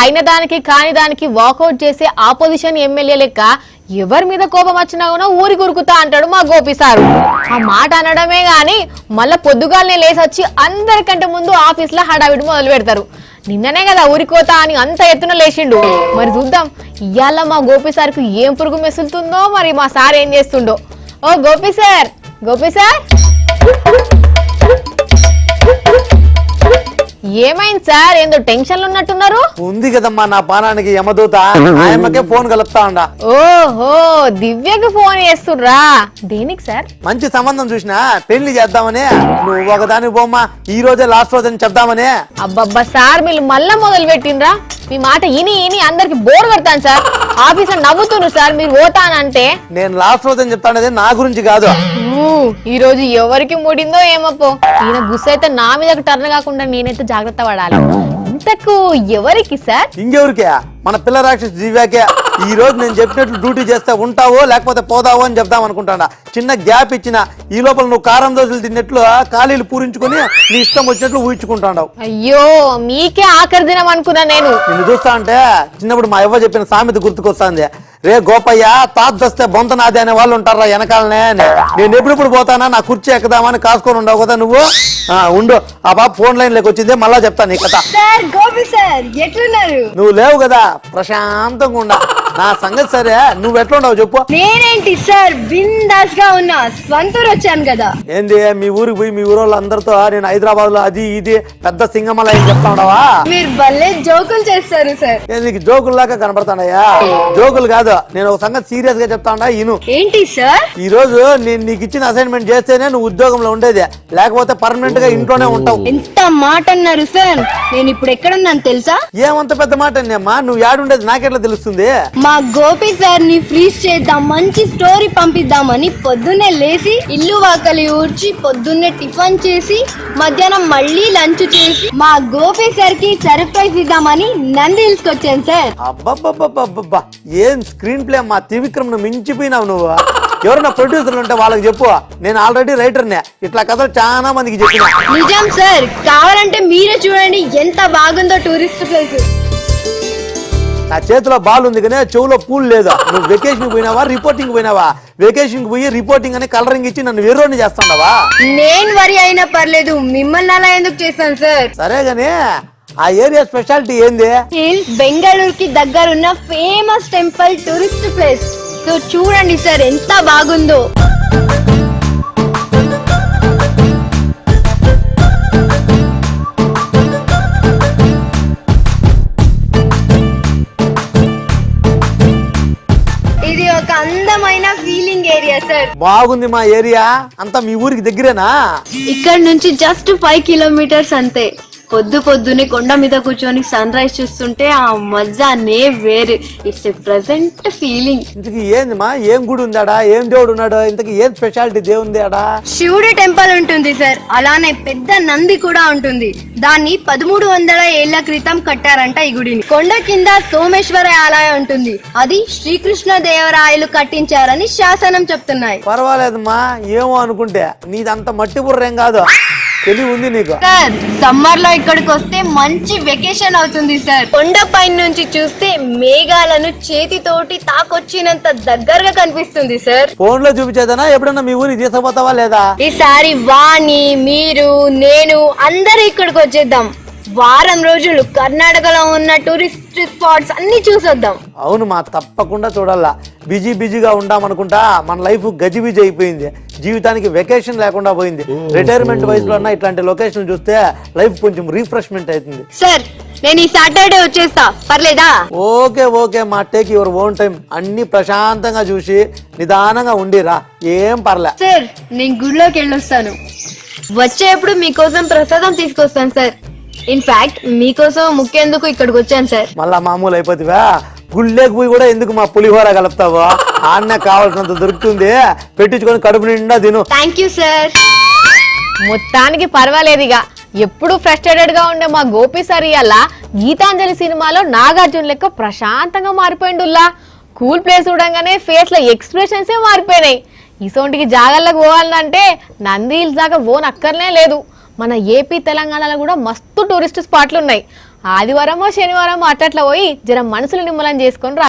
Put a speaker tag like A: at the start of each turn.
A: అయిన దానికి కాని దానికి వాకౌట్ చేసే ఆపోజిషన్ ఎమ్మెల్యే లెక్క ఎవరి మీద కోపం వచ్చినా కూడా ఊరి గురుకుతా అంటాడు మా గోపి సారు. ఆ మాట అనడమే గాని మళ్ళా పొద్దుగాలనే లేసొచ్చి అందరికంటే ముందు ఆఫీస్ లో హడావిడి మొదలు పెడతారు. నిన్ననే కదా ఊరికోతా అని అంత ఎత్తున లేచిండు. మరి చూద్దాం ఇవాళ మా గోపి సార్కు ఏం పురుగు మెసులుతుందో, మరి మా సార్ ఏం చేస్తుండో. ఓ గోపి సార్, గోపి సార్ ఏమైంది సార్? ఏందో టెన్షన్ లో ఉన్నట్టున్నారు.
B: ఉంది కదమ్మా నా పానానికి యమదూత, ఆయమ్మకే ఫోన్ కలుపుతా ఉండా.
A: ఓహో, దివ్యకి ఫోన్ చేస్తుర్రా? దేనికి సార్?
B: మంచి సంబంధం చూసినా పెళ్లి చేద్దామని. నువ్వు ఒకదాని బొమ్మ ఈ రోజే లాస్ట్ రోజు అని చెప్దామని.
A: అబ్బబ్బా సార్, మీరు మళ్ళా మొదలు పెట్టిండ్రా? మీ మాట ఇని అందరికి బోర్ కొడతాను సార్. ఆఫీసర్ నవ్వుతున్నారు సార్ మీరు పోతానంటే.
B: నేను లాస్ట్ రోజు అని చెప్తానది నా గురించి కాదు.
A: ఈ రోజు ఎవరికి ముడిందో ఏమప్పో. ఈయన గుస్సు అయితే నా మీద టర్న్ కాకుండా నేనైతే జాగ్రత్త పడాలి. ఇంతకు ఎవరికి సార్?
B: ఇంకెవరికే? మన పిల్ల రాక్షసి దివ్యాకే. ఈ రోజు నేను చెప్పినట్లు డ్యూటీ చేస్తే ఉంటావో లేకపోతే పోదావో అని చెప్దాం అనుకుంటాడా. చిన్న గ్యాప్ ఇచ్చిన ఈ లోపల నువ్వు కారం దోశలు తిన్నట్లు ఖాళీలు పూరించుకుని నీ ఇష్టం వచ్చినట్లు ఊహించుకుంటాడావు.
A: అయ్యో, మీకే ఆఖరి దినం అనుకున్నా నేను.
B: నిన్ను చూస్తా అంటే చిన్నప్పుడు మా అవ్వ చెప్పిన సామెత గుర్తుకొస్తాంది. రే గోపయ్య, తాత దస్తే బొంత నాది అనే వాళ్ళు ఉంటారా వెనకాలనే. నేను ఎప్పుడెప్పుడు పోతానా నా కుర్చీ ఎక్కుదామని కాసుకొని ఉండవు కదా నువ్వు. ఉండు, ఆ బాబు ఫోన్ లైన్ లేక వచ్చింది, మళ్ళా చెప్తాను నీ కథ. నువ్వు లేవు కదా, ప్రశాంతంగా ఉండా. నా సంగతి సరే, నువ్వు ఎట్లా ఉండవు చెప్పు.
C: నేనేంటి సార్ బిందాస్ గా ఉన్నా, స్వంతూరు వచ్చాను కదా.
B: ఏంది మీ ఊరికి పోయి మీ ఊరోళ్ళు అందరితో నేను హైదరాబాద్ లో అది ఇది పెద్ద సింగమల ఏం చెప్తా ఉండవా?
C: మీరు భలే జోకులు చేస్తారు సార్.
B: నీకు జోకులు లాగా కనబడతానయ్యా. జోకులు కాదు, నేను ఒక సంగతి సీరియస్ గా చెప్తా ఉండా ఇను.
C: ఏంటి సార్?
B: ఈ రోజు నేను నీకు ఇచ్చిన అసైన్మెంట్ చేస్తేనే నువ్వు ఉద్యోగంలో ఉండేది, లేకపోతే పర్మనెంట్ గా ఇంట్లోనే ఉంటావు.
C: ఎంత మాట అన్నారు సార్. నేను ఇప్పుడు ఎక్కడున్నాను తెలుసా?
B: ఏమంత పెద్ద మాట అమ్మా, నువ్వు యాడుండేది నాకెట్లా తెలుస్తుంది?
C: మా గోపి సార్ ని ఫ్రీజ్ చేద్దాం, మంచి స్టోరీ పంపిద్దామని పొద్దున్నే లేచి ఇల్లు వాకలి ఊడ్చి పొద్దున్నే టిఫిన్ చేసి మధ్యాహ్నం మళ్ళీ లంచ్ చేసి మా గోపి సార్ కి సర్ప్రైజ్ ఇద్దామని నంది హిల్స్ వచ్చాను సార్.
B: అబ్బబ్బబ్బబ్బబ్బా, ఏం స్క్రీన్ ప్లే మా త్రివిక్రమ్ ను మించిపోయినావు నువ్వు. ఎవరన్నా ప్రొడ్యూసర్లు ఉంటే వాళ్ళకి చెప్పు, నేను ఆల్రెడీ రైటర్నే, ఇట్లా కథలు చాలా మందికి చెప్పిన.
C: నిజం సార్, కావాలంటే మీరే చూడండి ఎంత బాగుందో టూరిస్ట్ ప్లేస్.
B: నా చేతిలో బాల్ ఉంది కానీ చెవులో పూల్ లేదు. నువ్వు వెకేషన్ పోయినావా రిపోర్టింగ్ పోయినావా? వెకేషన్ పోయి రిపోర్టింగ్ అని కలరింగ్ ఇచ్చి నన్ను వేరోని చేస్తాండవా?
C: నేను వరి అయినా పర్లేదు, మిమ్మల్ని అలా ఎందుకు చేస్తాను సార్?
B: సరే గానీ ఆ ఏరియా స్పెషాలిటీ ఏంది?
C: హిల్స్ బెంగళూరుకి దగ్గరున్న famous temple tourist place. So చూడండి సార్ ఎంత బాగుందో. ఇది ఒక అందమైన ఫీలింగ్ ఏరియా సార్.
B: బాగుంది మా ఏరియా అంతా. మీ ఊరికి దగ్గరేనా?
C: ఇక్కడ నుంచి జస్ట్ 5 కిలోమీటర్స్ అంతే. పొద్దునే కొండ మీద కూర్చొని సన్ రైజ్ చూస్తుంటే ఆ మజానే వేరు. It's a present feeling.
B: ఇంతకి ఏంది మా, ఏం గుడి ఉందాడా? ఏం దేవుడు ఉన్నాడు? ఇంతకి ఏం స్పెషాలిటీ దేవుంది ఆడా?
C: శివుడి టెంపుల్ ఉంటుంది సార్, అలానే పెద్ద నంది కూడా ఉంటుంది. దాన్ని 1300 ఏళ్ల క్రితం కట్టారంట ఈ గుడిని. కొండ కింద సోమేశ్వర ఆలయం ఉంటుంది, అది శ్రీకృష్ణ దేవరాయలు కట్టించారని శాసనం చెప్తున్నాయి.
B: పర్వాలేదమ్మా, ఏమో అనుకుంటే నీదంత మట్టి బుర్రేం కాదు, తెలివి ఉంది నీకు.
C: సార్ సమ్మర్ లో ఇక్కడికి వస్తే మంచి వెకేషన్ అవుతుంది సార్. కొండ పైన నుంచి చూస్తే మేఘాలను చేతితోటి తాకొచ్చినంత దగ్గరగా కనిపిస్తుంది సార్.
B: ఫోన్ లో చూపించేదనా? ఎప్పుడన్నా మీ ఊరికి తీసుకుపోతావా లేదా?
C: ఈసారి వాణి, మీరు, నేను అందరూ ఇక్కడికి వచ్చేద్దాం. వారం రోజులు కర్ణాటకలో ఉన్న టూరిస్ట్ స్పాట్స్ అన్ని చూసొద్దాం.
B: అవును మా, తప్పకుండా చూడాలా. బిజీగా ఉండామనుకుంటా మన లైఫ్ గజిబిజి అయిపోయింది. జీవితానికి వెకేషన్ లేకుండా పోయింది. రిటైర్మెంట్ వయసులో అన్న ఇట్లాంటి లొకేషన్ చూస్తే లైఫ్ కొంచెం రిఫ్రెష్మెంట్ అవుతుంది.
C: సార్ నేను ఈ సాటర్డే వచ్చేస్తా, పర్లేదా?
B: ఓకే మా, టేక్ యువర్ ఓన్ టైం. అన్ని ప్రశాంతంగా చూసి నిదానంగా ఉండిరా, ఏం పర్లే.
C: సార్ నేను గుడిలోకి వెళ్ళొస్తాను. వచ్చేప్పుడు మీకోసం ప్రసాదం తీసుకొస్తాను సార్. ఇన్ఫాక్ట్ మీకోసం ముఖ్యందుకు ఇక్కడికి వచ్చాను సార్.
B: మళ్ళా మామూలు అయిపోతుందా? గుళ్ళేకి పోయి కూడా ఎందుకు మా పులిహోర కలుపుతావు? ఆడనే కావాల్సినంత దొరుకుతుంది, పెట్టించుకొని కడుపు నిండా తిను.
C: Thank you sir.
A: మొత్తానికి పర్వాలేదుగా. ఎప్పుడు ఫ్రస్ట్రేటెడ్ గా ఉండే మా గోపి సార్ ఇయాల గీతాంజలి సినిమాలో నాగార్జున లెక్క ప్రశాంతంగా మారిపోయిండుల్లా. కూల్ ప్లేస్ చూడంగానే ఫేస్ లో ఎక్స్ప్రెషన్స్ మారిపోయినాయి. ఇసోంటికి జాగర్లకు పోవాలంటే నంది హిల్స్ దాకా పోనక్కర్నే లేదు. మన ఏపీ తెలంగాణలో కూడా మస్తు టూరిస్ట్ స్పాట్లు ఉన్నాయి. ఆదివారమో శనివారమో అట్లా పోయి జర మనసులు నిమ్మలం చేసుకొని రా.